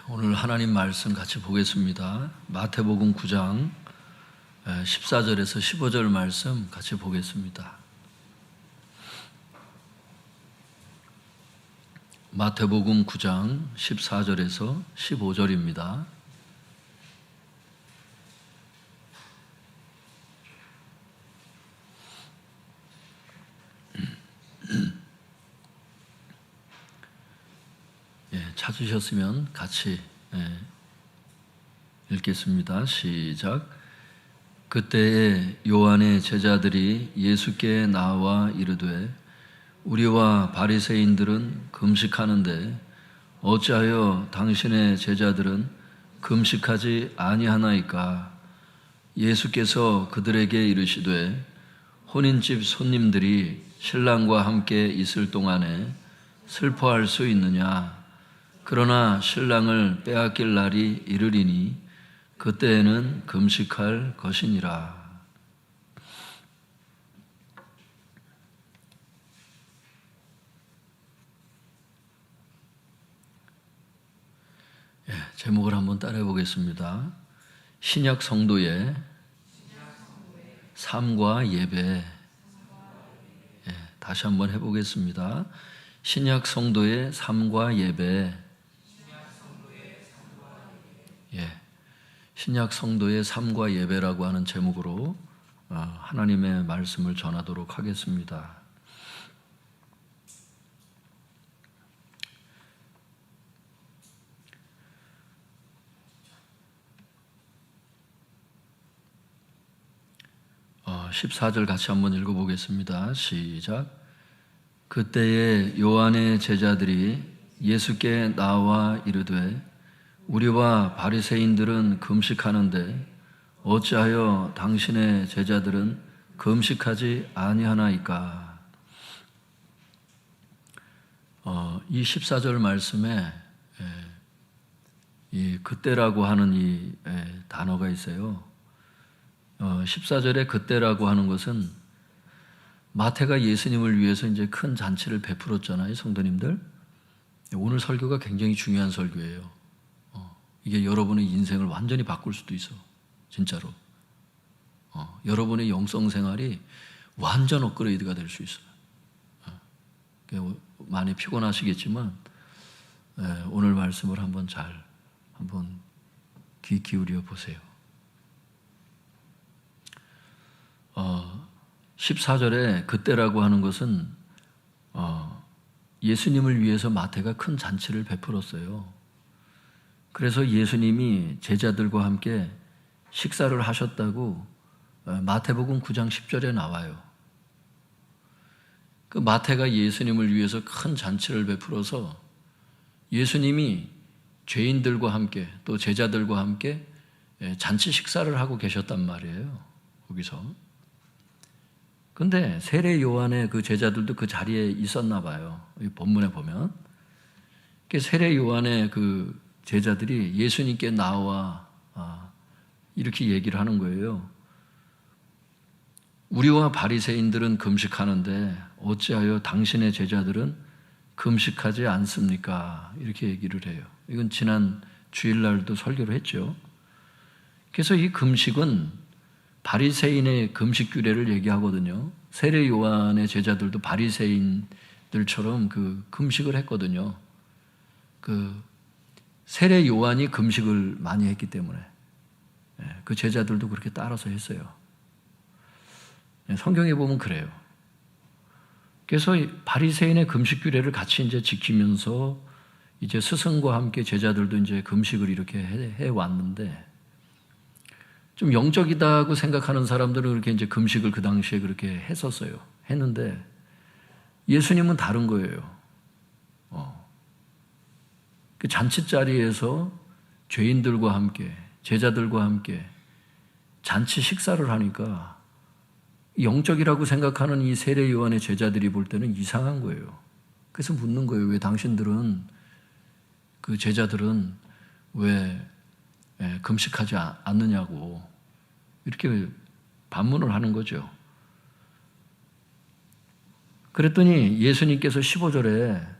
오늘 하나님 말씀 같이 보겠습니다. 마태복음 9장 14절에서 15절 말씀 같이 보겠습니다. 마태복음 9장 14절에서 15절입니다. 찾으셨으면 같이 읽겠습니다. 시작. 그때에 요한의 제자들이 예수께 나와 이르되 우리와 바리새인들은 금식하는데 어찌하여 당신의 제자들은 금식하지 아니하나이까? 예수께서 그들에게 이르시되 혼인집 손님들이 신랑과 함께 있을 동안에 슬퍼할 수 있느냐? 그러나 신랑을 빼앗길 날이 이르리니 그때에는 금식할 것이니라. 제목을 한번 따라해 보겠습니다. 신약 성도의 삶과 예배. 다시 한번 해보겠습니다. 신약 성도의 삶과 예배. 신약 성도의 삶과 예배라고 하는 제목으로 하나님의 말씀을 전하도록 하겠습니다. 어, 14절 같이 한번 읽어보겠습니다. 시작. 그때에 요한의 제자들이 예수께 나와 이르되 우리와 바리새인들은 금식하는데 어찌하여 당신의 제자들은 금식하지 아니하나이까? 이 14절 말씀에 이 그때라고 하는 이 단어가 있어요. 14절에 그때라고 하는 것은 마태가 예수님을 위해서 이제 큰 잔치를 베풀었잖아요, 성도님들. 오늘 설교가 굉장히 중요한 설교예요. 이게 여러분의 인생을 완전히 바꿀 수도 있어, 진짜로. 여러분의 영성 생활이 완전 업그레이드가 될 수 있어요. 많이 피곤하시겠지만 오늘 말씀을 한번 귀 기울여 보세요. 14절에 그때라고 하는 것은 예수님을 위해서 마태가 큰 잔치를 베풀었어요. 그래서 예수님이 제자들과 함께 식사를 하셨다고 마태복음 9장 10절에 나와요. 그 마태가 예수님을 위해서 큰 잔치를 베풀어서 예수님이 죄인들과 함께 또 제자들과 함께 잔치 식사를 하고 계셨단 말이에요, 거기서. 근데 세례 요한의 그 제자들도 그 자리에 있었나 봐요. 이 본문에 보면. 세례 요한의 그 제자들이 예수님께 나와 이렇게 얘기를 하는 거예요. 우리와 바리새인들은 금식하는데 어찌하여 당신의 제자들은 금식하지 않습니까? 이렇게 얘기를 해요. 이건 지난 주일날도 설교를 했죠. 그래서 이 금식은 바리새인의 금식 규례를 얘기하거든요. 세례 요한의 제자들도 바리새인들처럼 그 금식을 했거든요. 세례 요한이 금식을 많이 했기 때문에 그 제자들도 그렇게 따라서 했어요. 성경에 보면 그래요. 그래서 바리새인의 금식 규례를 같이 이제 지키면서 이제 스승과 함께 제자들도 이제 금식을 이렇게 해 왔는데, 좀 영적이다고 생각하는 사람들은 그렇게 이제 금식을 그 당시에 그렇게 했는데 예수님은 다른 거예요. 그 잔치 자리에서 죄인들과 함께, 제자들과 함께 잔치 식사를 하니까 영적이라고 생각하는 이 세례 요한의 제자들이 볼 때는 이상한 거예요. 그래서 묻는 거예요. 왜 당신들은, 그 제자들은 왜 금식하지 않느냐고 이렇게 반문을 하는 거죠. 그랬더니 예수님께서 15절에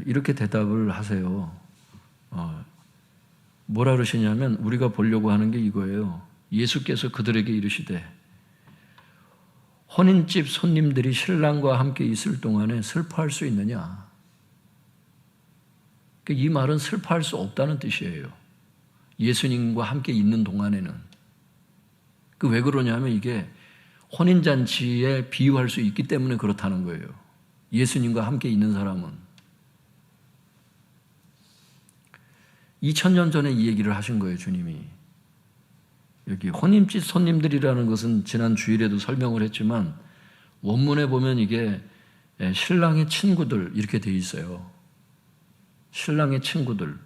이렇게 대답을 하세요. 뭐라 그러시냐면 우리가 보려고 하는 게 이거예요. 예수께서 그들에게 이르시되 혼인집 손님들이 신랑과 함께 있을 동안에 슬퍼할 수 있느냐? 이 말은 슬퍼할 수 없다는 뜻이에요. 예수님과 함께 있는 동안에는. 왜 그러냐면 이게 혼인잔치에 비유할 수 있기 때문에 그렇다는 거예요. 예수님과 함께 있는 사람은. 2000년 전에 이 얘기를 하신 거예요, 주님이. 여기 혼인집 손님들이라는 것은 지난 주일에도 설명을 했지만 원문에 보면 이게 신랑의 친구들 이렇게 돼 있어요. 신랑의 친구들.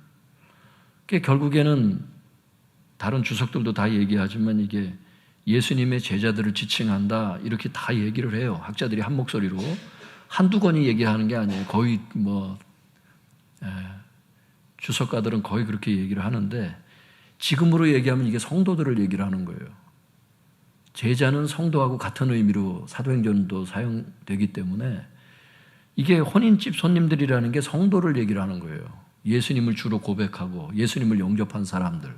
결국에는 다른 주석들도 다 얘기하지만 이게 예수님의 제자들을 지칭한다 이렇게 다 얘기를 해요. 학자들이 한 목소리로. 한두 권이 얘기하는 게 아니에요. 거의 주석가들은 거의 그렇게 얘기를 하는데 지금으로 얘기하면 이게 성도들을 얘기를 하는 거예요. 제자는 성도하고 같은 의미로 사도행전도 사용되기 때문에 이게 혼인집 손님들이라는 게 성도를 얘기를 하는 거예요. 예수님을 주로 고백하고 예수님을 영접한 사람들.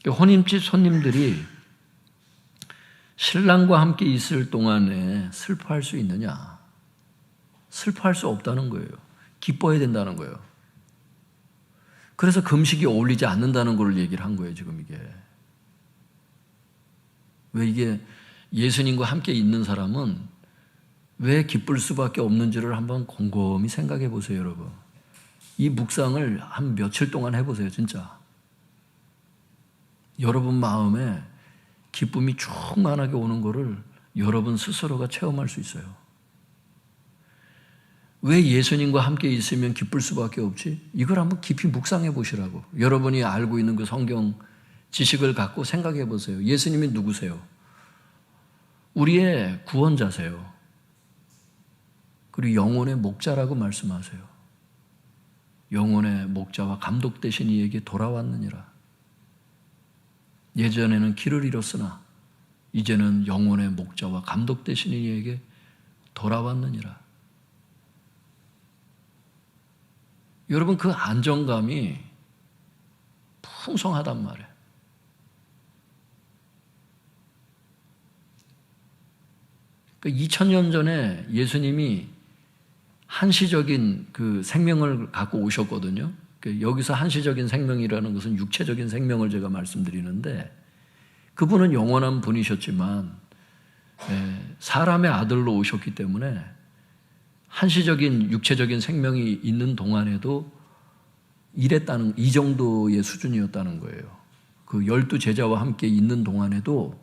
혼인집 손님들이 신랑과 함께 있을 동안에 슬퍼할 수 있느냐? 슬퍼할 수 없다는 거예요. 기뻐해야 된다는 거예요. 그래서 금식이 어울리지 않는다는 걸 얘기를 한 거예요, 지금 이게. 왜 이게 예수님과 함께 있는 사람은 왜 기쁠 수밖에 없는지를 한번 곰곰이 생각해 보세요, 여러분. 이 묵상을 한 며칠 동안 해보세요, 진짜. 여러분 마음에 기쁨이 충만하게 오는 거를 여러분 스스로가 체험할 수 있어요. 왜 예수님과 함께 있으면 기쁠 수밖에 없지? 이걸 한번 깊이 묵상해 보시라고. 여러분이 알고 있는 그 성경 지식을 갖고 생각해 보세요. 예수님이 누구세요? 우리의 구원자세요. 그리고 영혼의 목자라고 말씀하세요. 영혼의 목자와 감독 되신 이에게 돌아왔느니라. 예전에는 길을 잃었으나 이제는 영혼의 목자와 감독 되신 이에게 돌아왔느니라. 여러분 그 안정감이 풍성하단 말이에요. 그러니까 2000년 전에 예수님이 한시적인 그 생명을 갖고 오셨거든요. 여기서 한시적인 생명이라는 것은 육체적인 생명을 제가 말씀드리는데 그분은 영원한 분이셨지만 사람의 아들로 오셨기 때문에 한시적인 육체적인 생명이 있는 동안에도 이랬다는, 이 정도의 수준이었다는 거예요. 그 12제자와 함께 있는 동안에도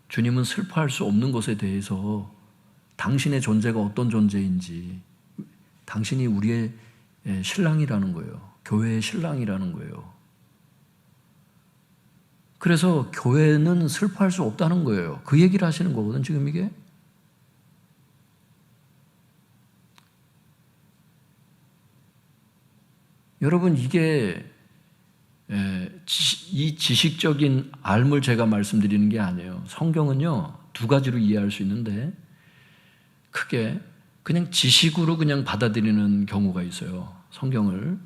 주님은 슬퍼할 수 없는 것에 대해서 당신의 존재가 어떤 존재인지, 당신이 우리의 신랑이라는 거예요. 교회의 신랑이라는 거예요. 그래서 교회는 슬퍼할 수 없다는 거예요. 그 얘기를 하시는 거거든, 지금 이게. 여러분 이게 이 지식적인 알물 제가 말씀드리는 게 아니에요. 성경은요 2가지로 이해할 수 있는데 크게 그냥 지식으로 그냥 받아들이는 경우가 있어요. 성경을.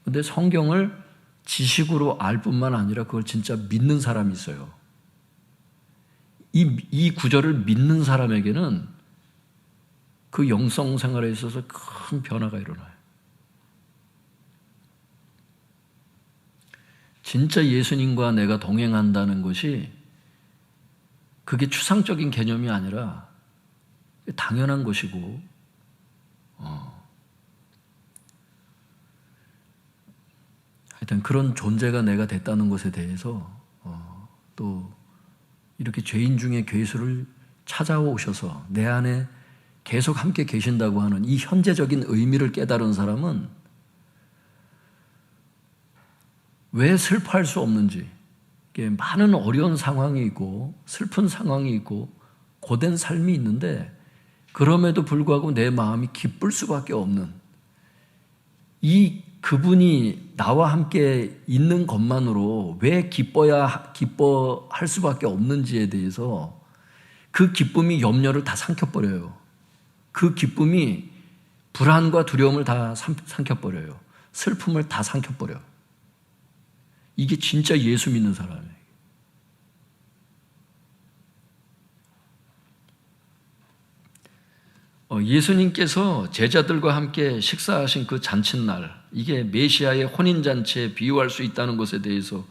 근데 성경을 지식으로 알 뿐만 아니라 그걸 진짜 믿는 사람이 있어요. 이 구절을 믿는 사람에게는 그 영성 생활에 있어서 큰 변화가 일어나요. 진짜 예수님과 내가 동행한다는 것이 그게 추상적인 개념이 아니라 당연한 것이고 하여튼 그런 존재가 내가 됐다는 것에 대해서 또 이렇게 죄인 중에 괴수를 찾아오셔서 내 안에 계속 함께 계신다고 하는 이 현재적인 의미를 깨달은 사람은 왜 슬퍼할 수 없는지, 많은 어려운 상황이 있고 슬픈 상황이 있고 고된 삶이 있는데 그럼에도 불구하고 내 마음이 기쁠 수밖에 없는 그분이 나와 함께 있는 것만으로 왜 기뻐할 수밖에 없는지에 대해서 그 기쁨이 염려를 다 삼켜버려요. 그 기쁨이 불안과 두려움을 다 삼켜버려요. 슬픔을 다 삼켜버려요. 이게 진짜 예수 믿는 사람이에요. 예수님께서 제자들과 함께 식사하신 그 잔칫날, 이게 메시아의 혼인잔치에 비유할 수 있다는 것에 대해서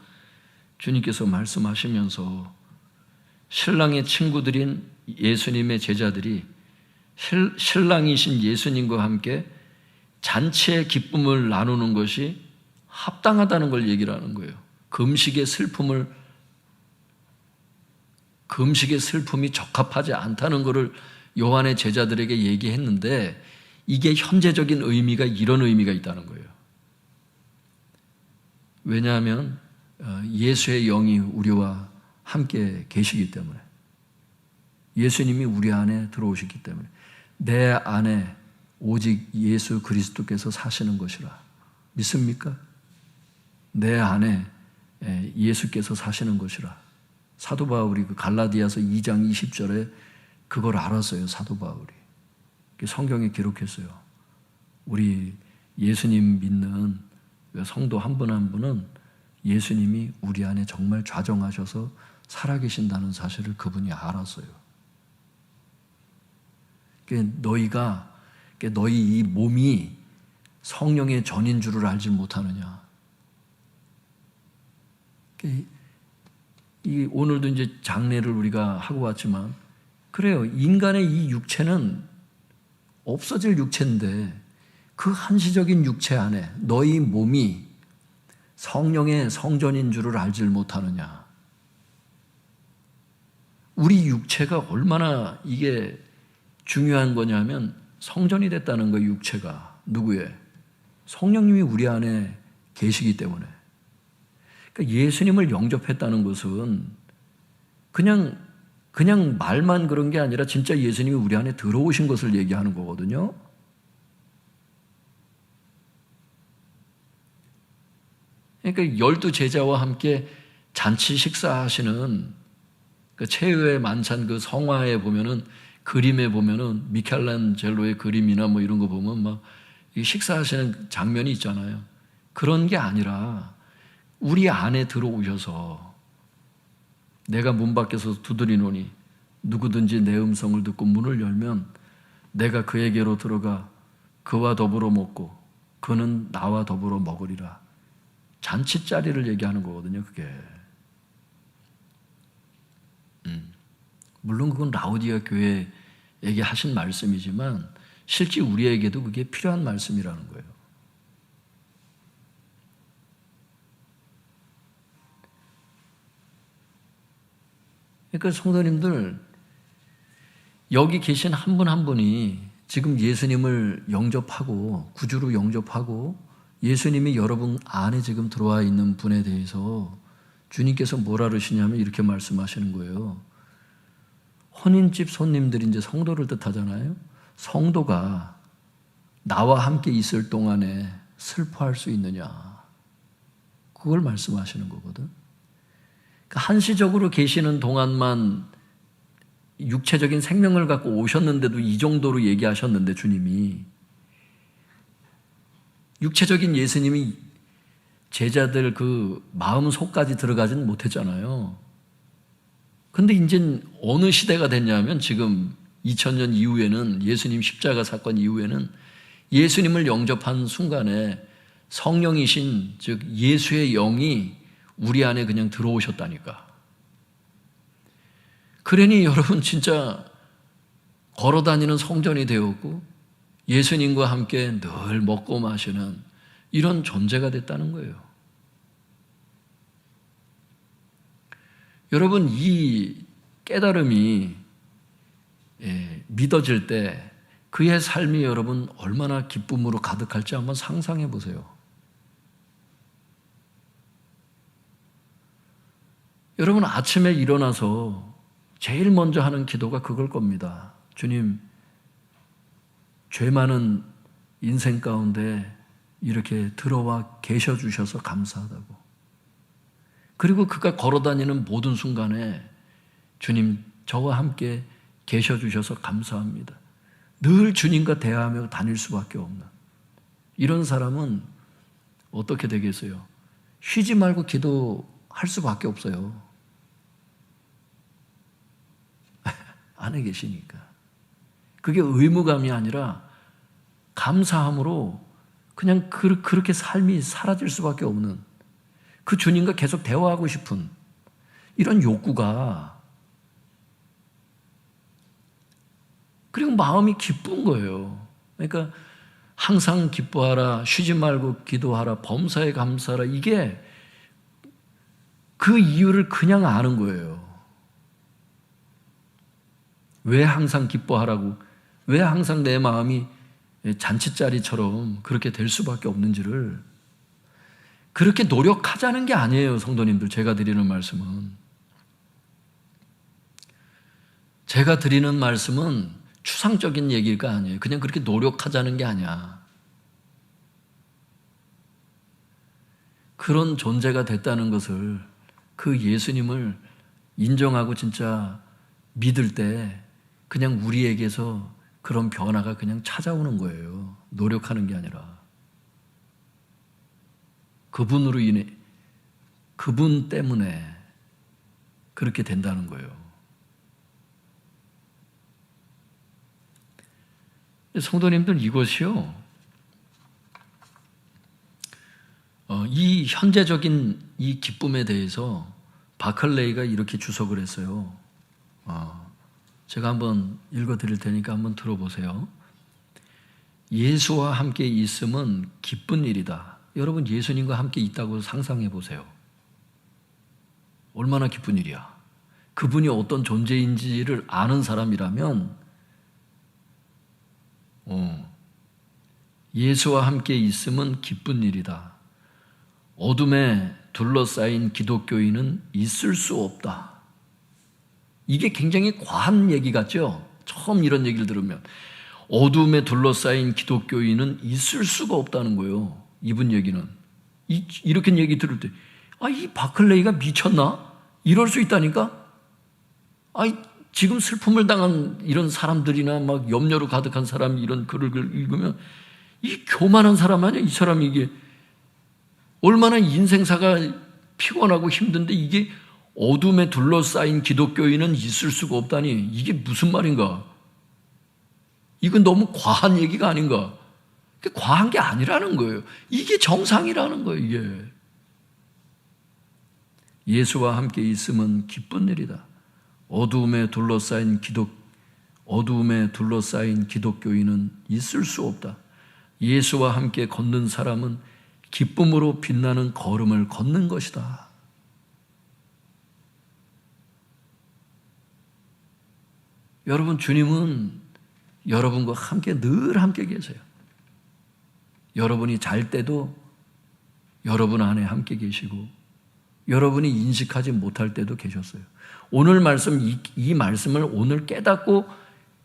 주님께서 말씀하시면서 신랑의 친구들인 예수님의 제자들이 신랑이신 예수님과 함께 잔치의 기쁨을 나누는 것이 합당하다는 걸 얘기를 하는 거예요. 금식의 슬픔이 적합하지 않다는 것을 요한의 제자들에게 얘기했는데, 이게 현재적인 의미가 이런 의미가 있다는 거예요. 왜냐하면 예수의 영이 우리와 함께 계시기 때문에, 예수님이 우리 안에 들어오시기 때문에, 내 안에 오직 예수 그리스도께서 사시는 것이라. 믿습니까? 내 안에 예수께서 사시는 것이라. 사도 바울이 그 갈라디아서 2장 20절에 그걸 알았어요. 사도 바울이 성경에 기록했어요. 우리 예수님 믿는 성도 한 분 한 분은 예수님이 우리 안에 정말 좌정하셔서 살아계신다는 사실을 그분이 알았어요. 너희 이 몸이 성령의 전인 줄을 알지 못하느냐. 오늘도 이제 장례를 우리가 하고 왔지만, 그래요. 인간의 이 육체는 없어질 육체인데, 그 한시적인 육체 안에 너희 몸이 성령의 성전인 줄을 알지 못하느냐. 우리 육체가 얼마나 이게 중요한 거냐면 성전이 됐다는 거예요. 육체가. 누구의? 성령님이 우리 안에 계시기 때문에. 그러니까 예수님을 영접했다는 것은 그냥 말만 그런 게 아니라 진짜 예수님이 우리 안에 들어오신 것을 얘기하는 거거든요. 그러니까 12제자와 함께 잔치 식사하시는 그 최후의 만찬, 그 성화에 보면은, 그림에 보면은 미켈란젤로의 그림이나 뭐 이런 거 보면 막 식사하시는 장면이 있잖아요. 그런 게 아니라 우리 안에 들어오셔서, 내가 문 밖에서 두드리노니 누구든지 내 음성을 듣고 문을 열면 내가 그에게로 들어가 그와 더불어 먹고 그는 나와 더불어 먹으리라. 잔치자리를 얘기하는 거거든요, 그게. 물론 그건 라오디아 교회에게 하신 말씀이지만 실제 우리에게도 그게 필요한 말씀이라는 거예요. 그러니까 성도님들, 여기 계신 한 분 한 분이 지금 예수님을 영접하고 구주로 영접하고 예수님이 여러분 안에 지금 들어와 있는 분에 대해서 주님께서 뭐라 그러시냐면 이렇게 말씀하시는 거예요. 혼인집 손님들이 이제 성도를 뜻하잖아요. 성도가 나와 함께 있을 동안에 슬퍼할 수 있느냐, 그걸 말씀하시는 거거든. 그러니까 한시적으로 계시는 동안만 육체적인 생명을 갖고 오셨는데도 이 정도로 얘기하셨는데, 주님이, 육체적인 예수님이 제자들 그 마음속까지 들어가지는 못했잖아요. 근데 이제 어느 시대가 됐냐면, 지금 2000년 이후에는, 예수님 십자가 사건 이후에는 예수님을 영접한 순간에 성령이신, 즉 예수의 영이 우리 안에 그냥 들어오셨다니까. 그러니 여러분 진짜 걸어다니는 성전이 되었고 예수님과 함께 늘 먹고 마시는 이런 존재가 됐다는 거예요. 여러분, 이 깨달음이 믿어질 때 그의 삶이 여러분 얼마나 기쁨으로 가득할지 한번 상상해 보세요. 여러분, 아침에 일어나서 제일 먼저 하는 기도가 그걸 겁니다. 주님, 죄 많은 인생 가운데 이렇게 들어와 계셔 주셔서 감사하다고. 그리고 그가 걸어다니는 모든 순간에 주님, 저와 함께 계셔 주셔서 감사합니다. 늘 주님과 대화하며 다닐 수밖에 없는 이런 사람은 어떻게 되겠어요? 쉬지 말고 기도할 수밖에 없어요. 안에 계시니까. 그게 의무감이 아니라 감사함으로 그냥 그렇게 삶이 사라질 수밖에 없는, 그 주님과 계속 대화하고 싶은 이런 욕구가, 그리고 마음이 기쁜 거예요. 그러니까 항상 기뻐하라, 쉬지 말고 기도하라, 범사에 감사하라, 이게 그 이유를 그냥 아는 거예요. 왜 항상 기뻐하라고, 왜 항상 내 마음이 잔치자리처럼 그렇게 될 수밖에 없는지를, 그렇게 노력하자는 게 아니에요. 성도님들, 제가 드리는 말씀은, 추상적인 얘기가 아니에요. 그냥 그렇게 노력하자는 게 아니야. 그런 존재가 됐다는 것을, 그 예수님을 인정하고 진짜 믿을 때 그냥 우리에게서 그런 변화가 그냥 찾아오는 거예요. 노력하는 게 아니라. 그분으로 인해, 그분 때문에 그렇게 된다는 거예요. 성도님들, 이것이요, 이 현재적인 이 기쁨에 대해서 바클레이가 이렇게 주석을 했어요. 제가 한번 읽어드릴 테니까 한번 들어보세요. 예수와 함께 있음은 기쁜 일이다. 여러분, 예수님과 함께 있다고 상상해 보세요. 얼마나 기쁜 일이야. 그분이 어떤 존재인지를 아는 사람이라면, 예수와 함께 있음은 기쁜 일이다. 어둠에 둘러싸인 기독교인은 있을 수 없다. 이게 굉장히 과한 얘기 같죠? 처음 이런 얘기를 들으면. 어둠에 둘러싸인 기독교인은 있을 수가 없다는 거예요. 이분 얘기는. 이렇게 얘기 들을 때, 이 바클레이가 미쳤나? 이럴 수 있다니까? 지금 슬픔을 당한 이런 사람들이나 막 염려로 가득한 사람이 이런 글을 읽으면, 이 교만한 사람 아니야? 이 사람이 이게 얼마나 인생사가 피곤하고 힘든데, 이게 어둠에 둘러싸인 기독교인은 있을 수가 없다니, 이게 무슨 말인가? 이건 너무 과한 얘기가 아닌가? 과한 게 아니라는 거예요. 이게 정상이라는 거예요. 이게 예수와 함께 있음은 기쁜 일이다. 어둠에 둘러싸인 기독교인은 있을 수 없다. 예수와 함께 걷는 사람은 기쁨으로 빛나는 걸음을 걷는 것이다. 여러분, 주님은 여러분과 함께 늘 함께 계세요. 여러분이 잘 때도 여러분 안에 함께 계시고, 여러분이 인식하지 못할 때도 계셨어요. 오늘 말씀, 이 말씀을 오늘 깨닫고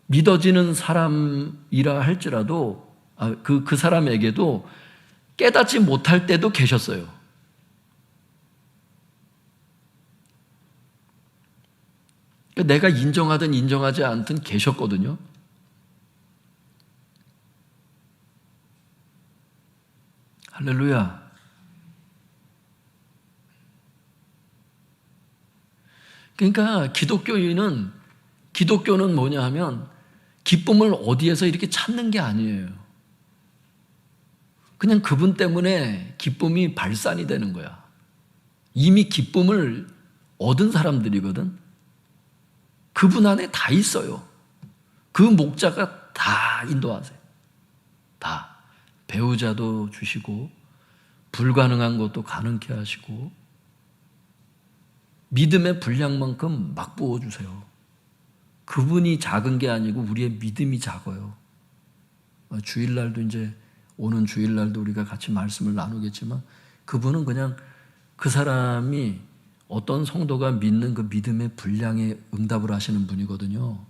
믿어지는 사람이라 할지라도, 그 사람에게도 깨닫지 못할 때도 계셨어요. 내가 인정하든 인정하지 않든 계셨거든요. 할렐루야. 그러니까 기독교는 뭐냐 하면, 기쁨을 어디에서 이렇게 찾는 게 아니에요. 그냥 그분 때문에 기쁨이 발산이 되는 거야. 이미 기쁨을 얻은 사람들이거든. 그분 안에 다 있어요. 그 목자가 다 인도하세요. 다. 배우자도 주시고, 불가능한 것도 가능케 하시고, 믿음의 분량만큼 막 부어주세요. 그분이 작은 게 아니고 우리의 믿음이 작아요. 주일날도 이제, 오는 주일날도 우리가 같이 말씀을 나누겠지만, 그분은 그냥 그 사람이 어떤 성도가 믿는 그 믿음의 분량에 응답을 하시는 분이거든요.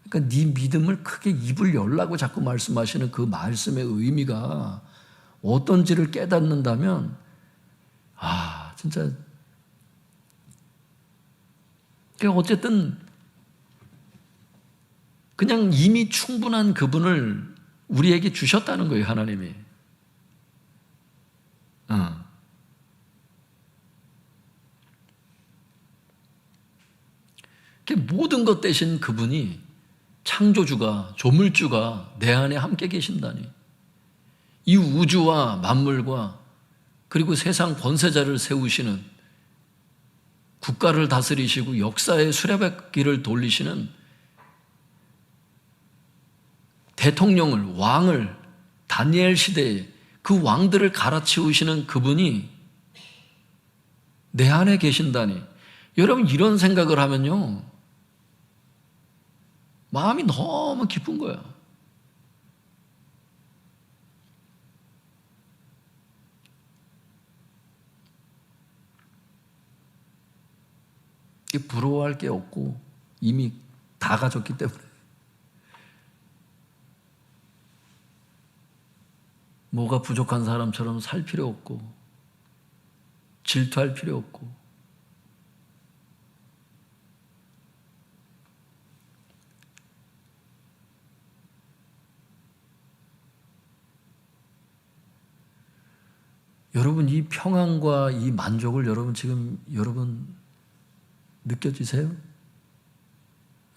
그러니까 네 믿음을 크게 입을 열라고 자꾸 말씀하시는 그 말씀의 의미가 어떤지를 깨닫는다면, 진짜, 어쨌든 그냥 이미 충분한 그분을 우리에게 주셨다는 거예요, 하나님이. 모든 것 대신 그분이 창조주가, 조물주가 내 안에 함께 계신다니. 이 우주와 만물과 그리고 세상 권세자를 세우시는, 국가를 다스리시고 역사의 수레바퀴를 돌리시는 대통령을, 왕을, 다니엘 시대에 그 왕들을 갈아치우시는 그분이 내 안에 계신다니. 여러분, 이런 생각을 하면요, 마음이 너무 기쁜 거야. 부러워할 게 없고 이미 다 가졌기 때문에 뭐가 부족한 사람처럼 살 필요 없고 질투할 필요 없고. 여러분, 이 평안과 이 만족을 여러분 느껴지세요?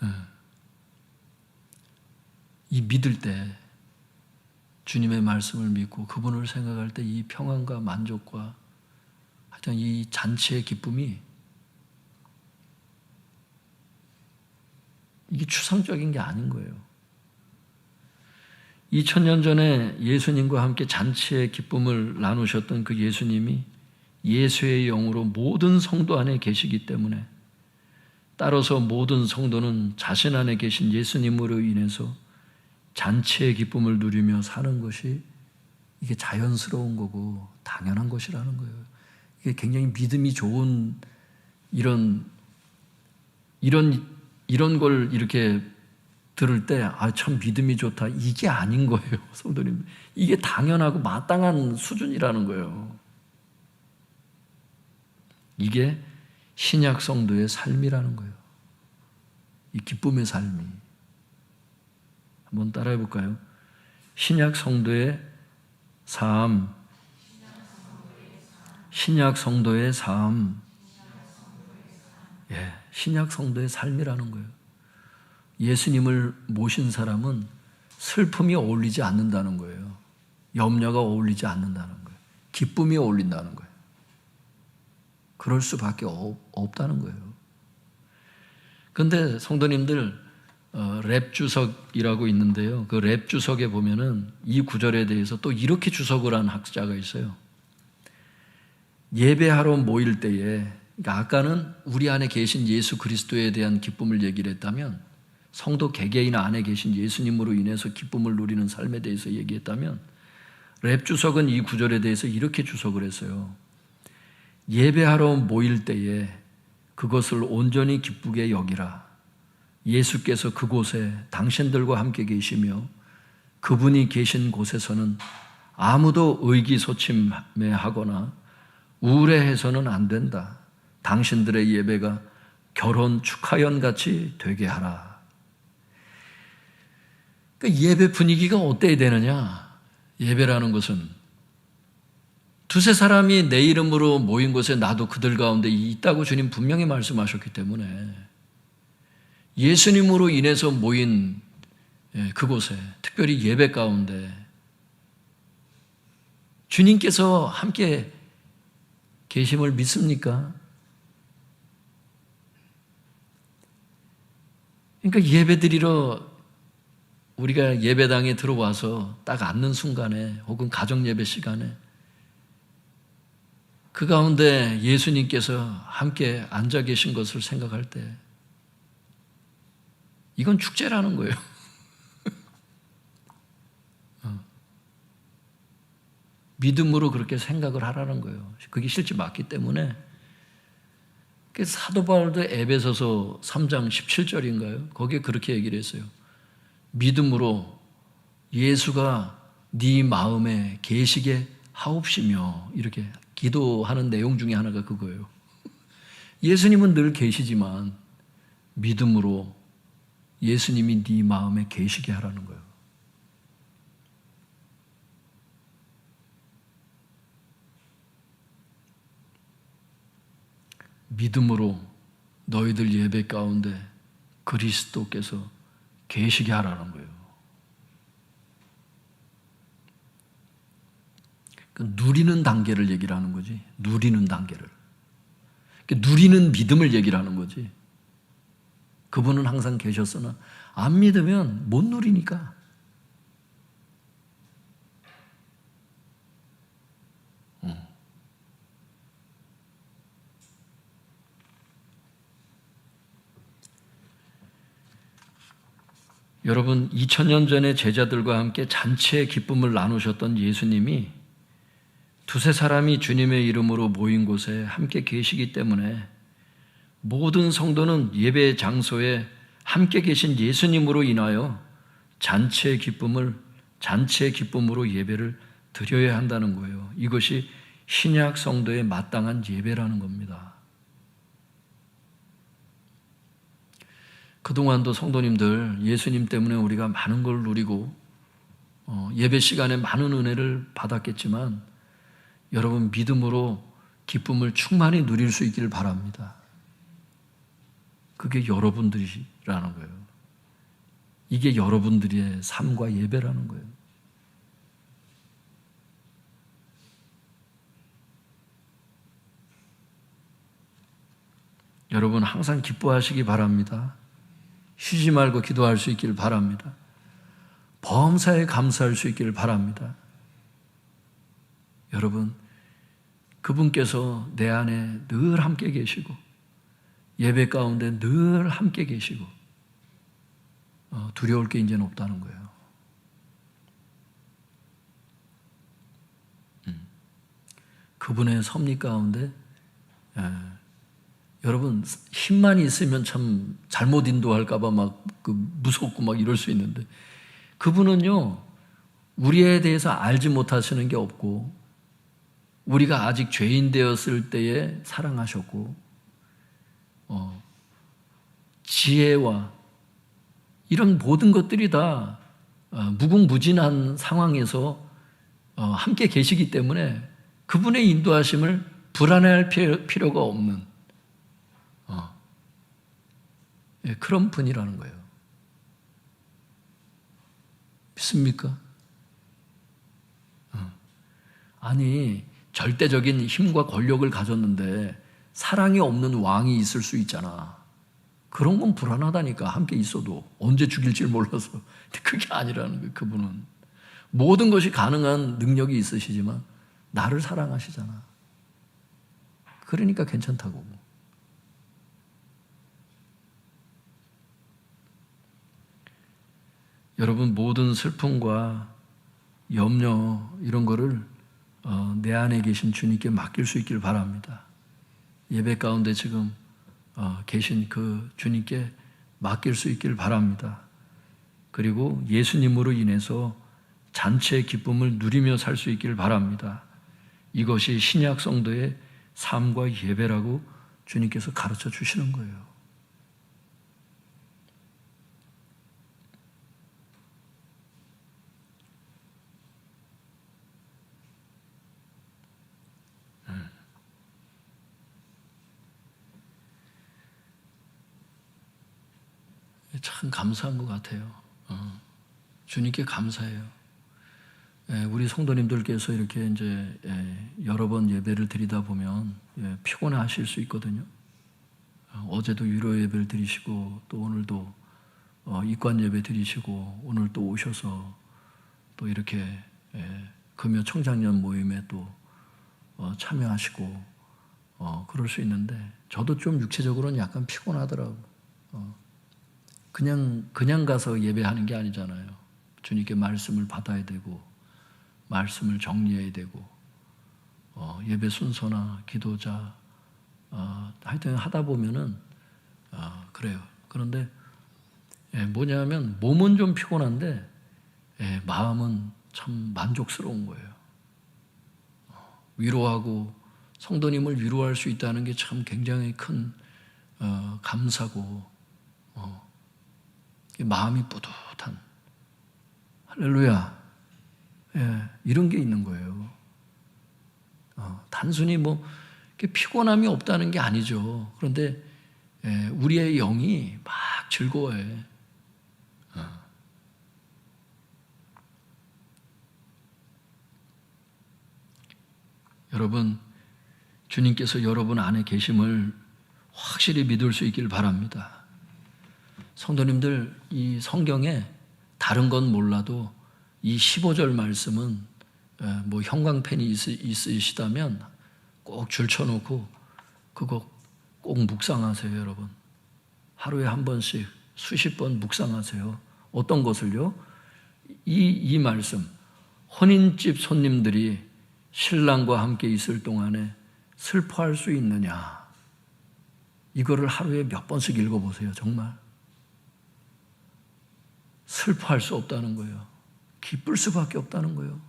네. 이 믿을 때, 주님의 말씀을 믿고 그분을 생각할 때 이 평안과 만족과 하여튼 이 잔치의 기쁨이, 이게 추상적인 게 아닌 거예요. 2000년 전에 예수님과 함께 잔치의 기쁨을 나누셨던 그 예수님이 예수의 영으로 모든 성도 안에 계시기 때문에, 따라서 모든 성도는 자신 안에 계신 예수님으로 인해서 잔치의 기쁨을 누리며 사는 것이 이게 자연스러운 거고 당연한 것이라는 거예요. 이게 굉장히 믿음이 좋은 이런 걸 이렇게 들을 때, 참 믿음이 좋다, 이게 아닌 거예요, 성도님. 이게 당연하고 마땅한 수준이라는 거예요. 이게 신약 성도의 삶이라는 거예요. 이 기쁨의 삶이. 한번 따라해 볼까요? 신약 성도의 삶. 신약 성도의 삶. 예, 신약 성도의 삶이라는 거예요. 예수님을 모신 사람은 슬픔이 어울리지 않는다는 거예요. 염려가 어울리지 않는다는 거예요. 기쁨이 어울린다는 거예요. 그럴 수밖에 없다는 거예요. 그런데 성도님들, 랩 주석이라고 있는데요. 그 랩 주석에 보면은 이 구절에 대해서 또 이렇게 주석을 한 학자가 있어요. 예배하러 모일 때에, 그러니까 아까는 우리 안에 계신 예수 그리스도에 대한 기쁨을 얘기를 했다면, 성도 개개인 안에 계신 예수님으로 인해서 기쁨을 누리는 삶에 대해서 얘기했다면, 랩 주석은 이 구절에 대해서 이렇게 주석을 했어요. 예배하러 모일 때에 그것을 온전히 기쁘게 여기라. 예수께서 그곳에 당신들과 함께 계시며 그분이 계신 곳에서는 아무도 의기소침해하거나 우울해해서는 안 된다. 당신들의 예배가 결혼 축하연같이 되게 하라. 그러니까 예배 분위기가 어때야 되느냐? 예배라는 것은 두세 사람이 내 이름으로 모인 곳에 나도 그들 가운데 있다고 주님 분명히 말씀하셨기 때문에, 예수님으로 인해서 모인 그곳에, 특별히 예배 가운데 주님께서 함께 계심을 믿습니까? 그러니까 예배드리러 우리가 예배당에 들어와서 딱 앉는 순간에, 혹은 가정 예배 시간에 그 가운데 예수님께서 함께 앉아 계신 것을 생각할 때, 이건 축제라는 거예요. 믿음으로 그렇게 생각을 하라는 거예요. 그게 실제 맞기 때문에. 사도 바울도 에베소서 3장 17절인가요? 거기에 그렇게 얘기를 했어요. 믿음으로 예수가 네 마음에 계시게 하옵시며, 이렇게 기도하는 내용 중에 하나가 그거예요. 예수님은 늘 계시지만 믿음으로 예수님이 네 마음에 계시게 하라는 거예요. 믿음으로 너희들 예배 가운데 그리스도께서 계시게 하라는 거예요. 그 누리는 단계를 얘기를 하는 거지. 누리는 단계를. 누리는 믿음을 얘기를 하는 거지. 그분은 항상 계셨으나 안 믿으면 못 누리니까. 여러분, 2000년 전에 제자들과 함께 잔치의 기쁨을 나누셨던 예수님이 두세 사람이 주님의 이름으로 모인 곳에 함께 계시기 때문에 모든 성도는 예배 장소에 함께 계신 예수님으로 인하여 잔치의 기쁨으로 예배를 드려야 한다는 거예요. 이것이 신약 성도의 마땅한 예배라는 겁니다. 그동안도 성도님들 예수님 때문에 우리가 많은 걸 누리고 예배 시간에 많은 은혜를 받았겠지만 여러분 믿음으로 기쁨을 충만히 누릴 수 있기를 바랍니다. 그게 여러분들이라는 거예요. 이게 여러분들의 삶과 예배라는 거예요. 여러분 항상 기뻐하시기 바랍니다. 쉬지 말고 기도할 수 있기를 바랍니다. 범사에 감사할 수 있기를 바랍니다. 여러분, 그분께서 내 안에 늘 함께 계시고 예배 가운데 늘 함께 계시고 두려울 게 이제는 없다는 거예요. 그분의 섭리 가운데 여러분 힘만 있으면 참 잘못 인도할까 봐 막 무섭고 막 이럴 수 있는데 그분은요 우리에 대해서 알지 못하시는 게 없고 우리가 아직 죄인 되었을 때에 사랑하셨고 지혜와 이런 모든 것들이 다 무궁무진한 상황에서 함께 계시기 때문에 그분의 인도하심을 불안해할 필요가 없는 그런 분이라는 거예요. 믿습니까? 아니 절대적인 힘과 권력을 가졌는데 사랑이 없는 왕이 있을 수 있잖아. 그런 건 불안하다니까. 함께 있어도 언제 죽일지 몰라서. 근데 그게 아니라는 거예요. 그분은 모든 것이 가능한 능력이 있으시지만 나를 사랑하시잖아. 그러니까 괜찮다고. 여러분 모든 슬픔과 염려 이런 거를 내 안에 계신 주님께 맡길 수 있기를 바랍니다. 예배 가운데 지금 계신 그 주님께 맡길 수 있기를 바랍니다. 그리고 예수님으로 인해서 잔치의 기쁨을 누리며 살 수 있기를 바랍니다. 이것이 신약 성도의 삶과 예배라고 주님께서 가르쳐 주시는 거예요. 참 감사한 것 같아요. 주님께 감사해요. 우리 성도님들께서 이렇게 이제 여러 번 예배를 드리다 보면 피곤해 하실 수 있거든요. 어제도 유료 예배를 드리시고 또 오늘도 입관 예배 드리시고 오늘 또 오셔서 또 이렇게 금요 청장년 모임에 또 참여하시고 그럴 수 있는데 저도 좀 육체적으로는 약간 피곤하더라고요. 그냥 가서 예배하는 게 아니잖아요. 주님께 말씀을 받아야 되고 말씀을 정리해야 되고 예배 순서나 기도자 하여튼 하다 보면은 그래요. 그런데 뭐냐면 몸은 좀 피곤한데 마음은 참 만족스러운 거예요. 위로하고 성도님을 위로할 수 있다는 게 참 굉장히 큰 감사고 마음이 뿌듯한 할렐루야 이런 게 있는 거예요. 단순히 뭐 피곤함이 없다는 게 아니죠. 그런데 우리의 영이 막 즐거워해. 여러분, 주님께서 여러분 안에 계심을 확실히 믿을 수 있길 바랍니다. 성도님들, 이 성경에 다른 건 몰라도 이 15절 말씀은 뭐 형광펜이 있으시다면 꼭 줄쳐놓고 그거 꼭 묵상하세요, 여러분. 하루에 한 번씩 수십 번 묵상하세요. 어떤 것을요? 이 말씀, 혼인집 손님들이 신랑과 함께 있을 동안에 슬퍼할 수 있느냐? 이거를 하루에 몇 번씩 읽어보세요. 정말 슬퍼할 수 없다는 거예요. 기쁠 수밖에 없다는 거예요.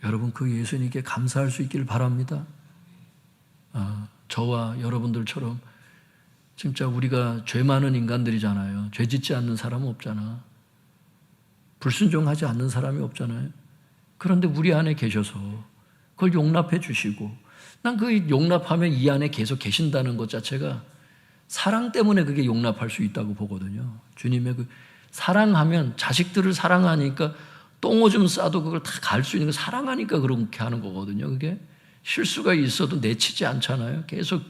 여러분, 그 예수님께 감사할 수 있기를 바랍니다. 저와 여러분들처럼 진짜 우리가 죄 많은 인간들이잖아요. 죄 짓지 않는 사람은 없잖아. 불순종하지 않는 사람이 없잖아요. 그런데 우리 안에 계셔서 그걸 용납해 주시고, 난 그 용납하면 이 안에 계속 계신다는 것 자체가 사랑 때문에 그게 용납할 수 있다고 보거든요. 주님의 그 사랑하면, 자식들을 사랑하니까 똥오줌 싸도 그걸 다 갈 수 있는 거 사랑하니까 그렇게 하는 거거든요. 그게 실수가 있어도 내치지 않잖아요. 계속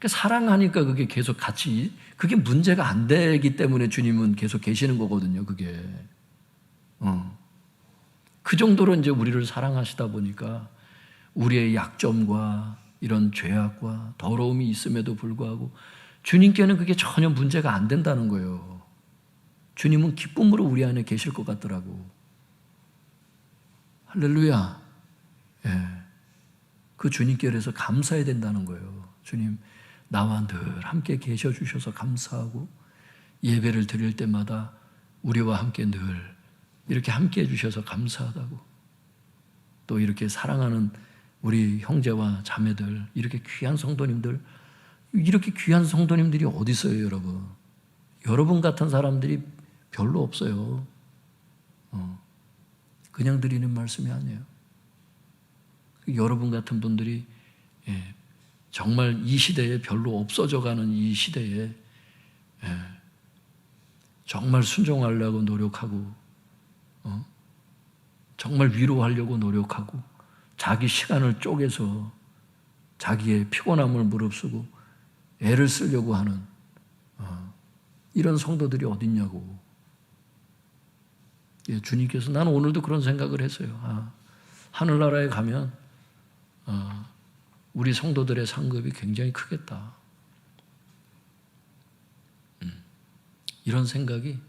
사랑하니까 그게 계속 같이, 그게 문제가 안 되기 때문에 주님은 계속 계시는 거거든요. 그게 그 정도로 이제 우리를 사랑하시다 보니까 우리의 약점과 이런 죄악과 더러움이 있음에도 불구하고 주님께는 그게 전혀 문제가 안 된다는 거예요. 주님은 기쁨으로 우리 안에 계실 것 같더라고. 할렐루야. 그 주님께서 감사해야 된다는 거예요. 주님, 나와 늘 함께 계셔 주셔서 감사하고, 예배를 드릴 때마다 우리와 함께 늘 이렇게 함께 해주셔서 감사하다고, 또 이렇게 사랑하는 우리 형제와 자매들, 이렇게 귀한 성도님들, 이렇게 귀한 성도님들이 어디 있어요, 여러분? 여러분 같은 사람들이 별로 없어요. 그냥 드리는 말씀이 아니에요. 여러분 같은 분들이 정말 이 시대에 별로 없어져가는 이 시대에 정말 순종하려고 노력하고, 정말 위로하려고 노력하고, 자기 시간을 쪼개서 자기의 피곤함을 무릅쓰고 애를 쓰려고 하는 이런 성도들이 어딨냐고. 주님께서, 나는 오늘도 그런 생각을 했어요. 하늘나라에 가면 우리 성도들의 상급이 굉장히 크겠다. 이런 생각이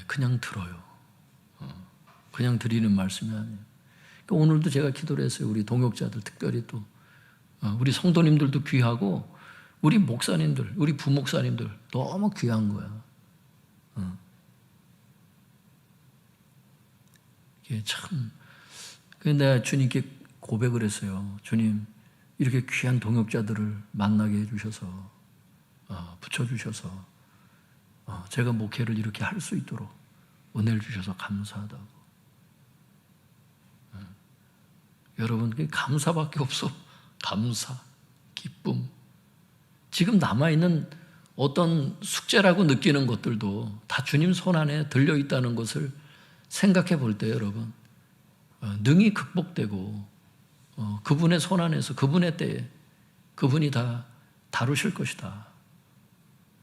그냥 들어요. 그냥 드리는 말씀이 아니에요. 그러니까 오늘도 제가 기도를 했어요. 우리 동역자들, 특별히 또 우리 성도님들도 귀하고, 우리 목사님들, 우리 부목사님들 너무 귀한 거야. 이게 참, 내가 주님께 고백을 했어요. 주님, 이렇게 귀한 동역자들을 만나게 해주셔서, 붙여주셔서, 제가 목회를 이렇게 할 수 있도록 은혜를 주셔서 감사하다고. 여러분, 그게 감사밖에 없어. 감사, 기쁨. 지금 남아있는 어떤 숙제라고 느끼는 것들도 다 주님 손 안에 들려있다는 것을 생각해 볼 때, 여러분, 능히 극복되고, 그분의 손 안에서, 그분의 때에 그분이 다 다루실 것이다.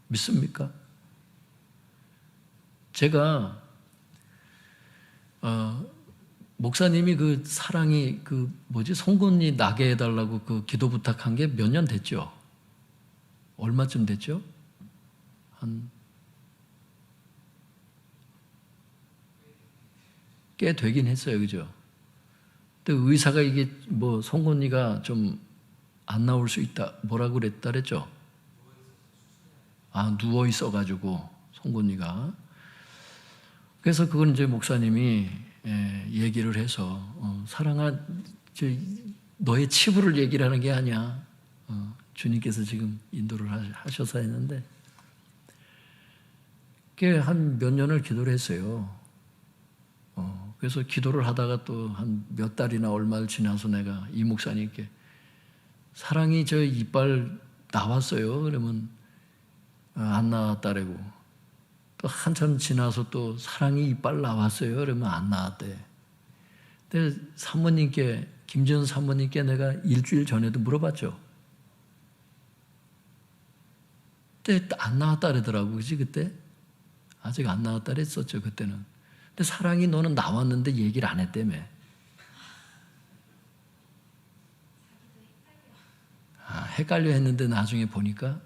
믿습니까? 제가 목사님이 그 사랑이 송곳니 나게 해달라고 그 기도 부탁한 게 몇 년 됐죠? 얼마쯤 됐죠? 꽤 되긴 했어요, 그죠? 근데 의사가 이게 송곳니가 좀 안 나올 수 있다, 뭐라고 그랬다 그랬죠? 누워 있어가지고 송곳니가. 그래서 그건 이제 목사님이 얘기를 해서, 사랑아, 너의 치부를 얘기를 하는 게 아니야. 주님께서 지금 인도를 하셔서 했는데, 꽤 한 몇 년을 기도를 했어요. 그래서 기도를 하다가 또 한 몇 달이나 얼마를 지나서 내가 이 목사님께 사랑이 저 이빨 나왔어요. 그러면 안 나왔다래고, 또 한참 지나서 또 사랑이 이빨 나왔어요. 그러면 안 나왔대. 근데 사모님께, 김지연 사모님께 내가 일주일 전에도 물어봤죠. 그때 안 나왔다 그러더라고. 그지 그때? 아직 안 나왔다 그랬었죠 그때는. 근데 사랑이 너는 나왔는데 얘기를 안 했다며. 헷갈려 했는데 나중에 보니까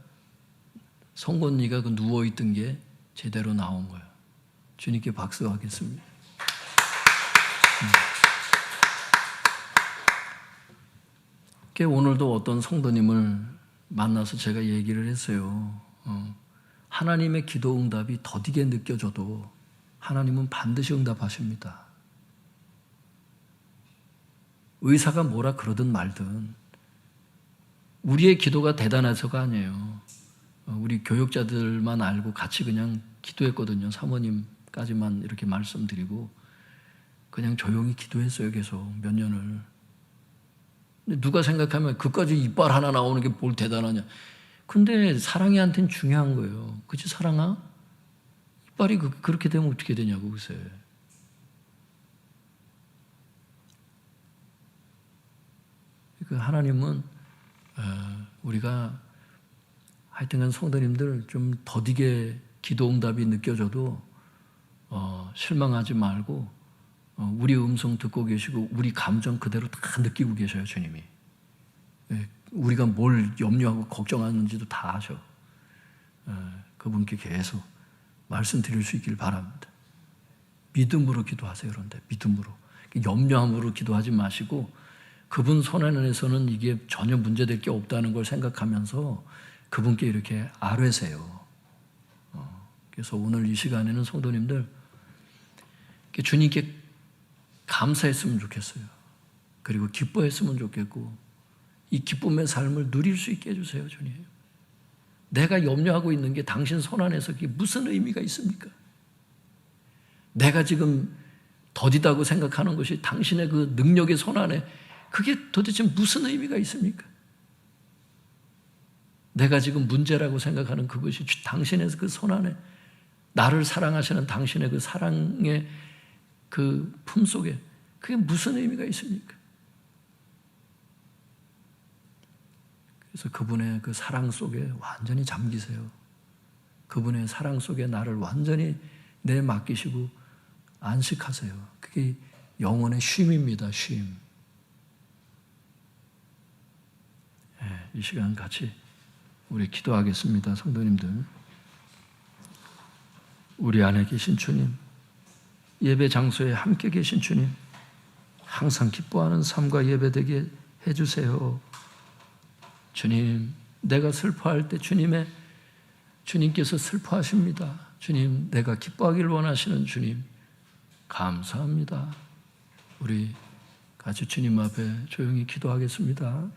송곳니가 그 누워있던 게 제대로 나온 거예요. 주님께 박수하겠습니다. 오늘도 어떤 성도님을 만나서 제가 얘기를 했어요. 하나님의 기도 응답이 더디게 느껴져도 하나님은 반드시 응답하십니다. 의사가 뭐라 그러든 말든 우리의 기도가 대단해서가 아니에요. 우리 교육자들만 알고 같이 그냥 기도했거든요. 사모님까지만 이렇게 말씀드리고 그냥 조용히 기도했어요. 계속 몇 년을. 근데 누가 생각하면 그까지 이빨 하나 나오는 게 뭘 대단하냐. 근데 사랑이한테는 중요한 거예요. 그치 사랑아? 이빨이 그렇게 되면 어떻게 되냐고 글쎄. 그 하나님은 우리가 하여튼간 성도님들 좀 더디게 기도 응답이 느껴져도 실망하지 말고 우리 음성 듣고 계시고 우리 감정 그대로 다 느끼고 계셔요. 주님이. 우리가 뭘 염려하고 걱정하는지도 다 아셔. 그분께 계속 말씀드릴 수 있길 바랍니다. 믿음으로 기도하세요. 그런데 믿음으로. 염려함으로 기도하지 마시고 그분 손 안에서는 이게 전혀 문제될 게 없다는 걸 생각하면서 그분께 이렇게 아뢰세요. 그래서 오늘 이 시간에는 성도님들 주님께 감사했으면 좋겠어요. 그리고 기뻐했으면 좋겠고 이 기쁨의 삶을 누릴 수 있게 해주세요. 주님. 내가 염려하고 있는 게 당신 손 안에서 그게 무슨 의미가 있습니까? 내가 지금 더디다고 생각하는 것이 당신의 그 능력의 손 안에 그게 도대체 무슨 의미가 있습니까? 내가 지금 문제라고 생각하는 그것이 당신의 그 손 안에 나를 사랑하시는 당신의 그 사랑의 그 품 속에 그게 무슨 의미가 있습니까? 그래서 그분의 그 사랑 속에 완전히 잠기세요. 그분의 사랑 속에 나를 완전히 내맡기시고 안식하세요. 그게 영혼의 쉼입니다. 쉼. 이 시간 같이 우리 기도하겠습니다. 성도님들, 우리 안에 계신 주님, 예배 장소에 함께 계신 주님, 항상 기뻐하는 삶과 예배되게 해주세요. 주님, 내가 슬퍼할 때 주님께서 슬퍼하십니다. 주님, 내가 기뻐하길 원하시는 주님, 감사합니다. 우리 같이 주님 앞에 조용히 기도하겠습니다.